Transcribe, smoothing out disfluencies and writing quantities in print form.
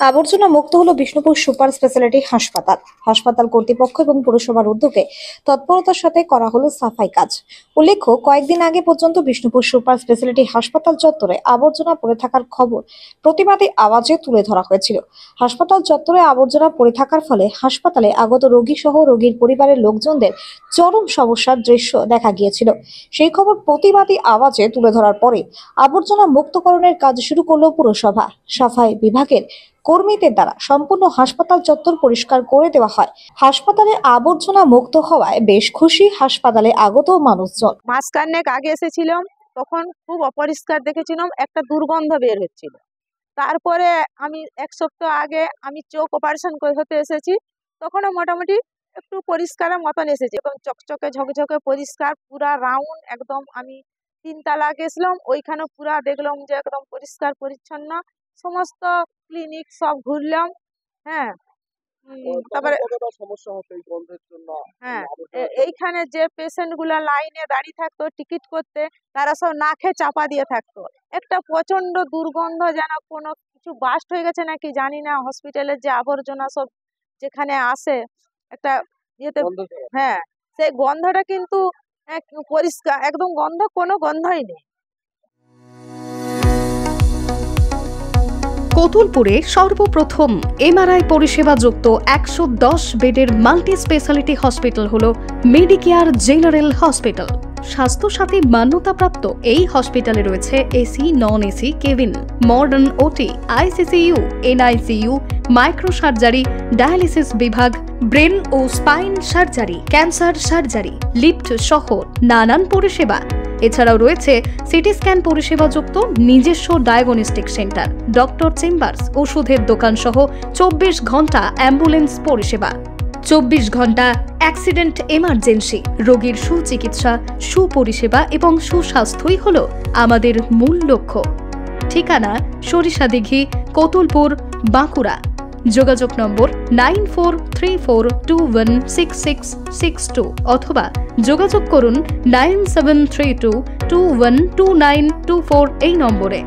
আবর্জনা মুক্ত হলো বিষ্ণুপুর সুপার স্পেশালিটি হাসপাতাল। হাসপাতাল কর্তৃপক্ষ এবং পুরসভার উদ্যোগে তৎপরতার সাথে করা হলো সাফাই কাজ। উল্লেখ্য, কয়েকদিন আগে পর্যন্ত বিষ্ণুপুর সুপার স্পেশালিটি হাসপাতাল চত্বরে আবর্জনা পড়ে থাকার খবর প্রতিবাদী আওয়াজে তুলে ধরা হয়েছিল। হাসপাতাল চত্বরে আবর্জনা পড়ে থাকার ফলে হাসপাতালে আগত রোগী সহ রোগীর পরিবারের লোকজনদের চরম সমস্যার দৃশ্য দেখা গিয়েছিল। সেই খবর প্রতিবাদী আওয়াজে তুলে ধরার পরে আবর্জনা মুক্তকরণের কাজ শুরু করলো পুরসভা। সাফাই বিভাগের কর্মীদের দ্বারা সম্পূর্ণ হাসপাতাল চত্বর পরিষ্কার করে দেওয়া হয়। হাসপাতালে আবর্জনা মুক্ত হওয়ায় বেশ খুশি হাসপাতালে আগত মানুষজন। মাসখানেক আগে এসেছিলাম, তখন খুব অপরিষ্কার দেখেছিলাম, একটা দুর্গন্ধ বের হচ্ছিল। তারপরে আমি এক সপ্তাহ আগে আমি চোখ অপারেশন হতে এসেছি, তখনও মোটামুটি একটু পরিষ্কারের মতন এসেছে, একদম চকচকে ঝকঝকে পরিষ্কার পুরা রাউন্ড। একদম আমি 3 তলা গেছিলাম, ওইখানে পুরা দেখলাম যে একদম পরিষ্কার পরিচ্ছন্ন। সমস্ত ক্লিনিক সব ঘুরলাম। হ্যাঁ, তারপরে হ্যাঁ, এইখানে যে পেশেন্ট গুলা লাইনে দাঁড়িয়ে থাকতো টিকিট করতে, তারা সব না খেয়ে চাপা দিয়ে থাকতো। একটা প্রচন্ড দুর্গন্ধ, যেন কোনো কিছু বাস্ট হয়ে গেছে নাকি জানি না। হসপিটালের যে আবর্জনা সব যেখানে আসে একটা ইয়েতে, হ্যাঁ, সেই গন্ধটা কিন্তু পরিষ্কার একদম, গন্ধ কোনো গন্ধই নেই। কতুলপুরে সর্বপ্রথম এমআরআই পরিষেবা যুক্ত 110 বেডের মাল্টি স্পেশালিটি হসপিটাল হলো মেডিকেয়ার জেনারেল হসপিটাল। স্বাস্থ্যসাথী মান্যতাপ্রাপ্ত এই হসপিটালে রয়েছে AC, non AC cabin, modern OT, ICCU, NICU, micro surgery, dialysis বিভাগ, ব্রেন ও spine surgery, cancer surgery, lift সহ নানান পরিষেবা। এছাড়াও রয়েছে সিটি স্ক্যান পরিষেবা যুক্ত নিজস্ব ডায়াগনস্টিক সেন্টার, ডক্টর চেম্বার্স, ওষুধের দোকান সহ 24 ঘন্টা অ্যাম্বুলেন্স পরিষেবা। 24 ঘন্টা অ্যাক্সিডেন্ট এমার্জেন্সি। রোগীর সুচিকিৎসা, সুপরিষেবা এবং সুস্বাস্থ্যই হলো আমাদের মূল লক্ষ্য। ঠিকানা সরিষাদিঘি, কতুলপুর, বাঁকুড়া। যোগাযোগ নম্বর 9434216662 অথবা যোগাযোগ করুন 9732212924 এই নম্বরে।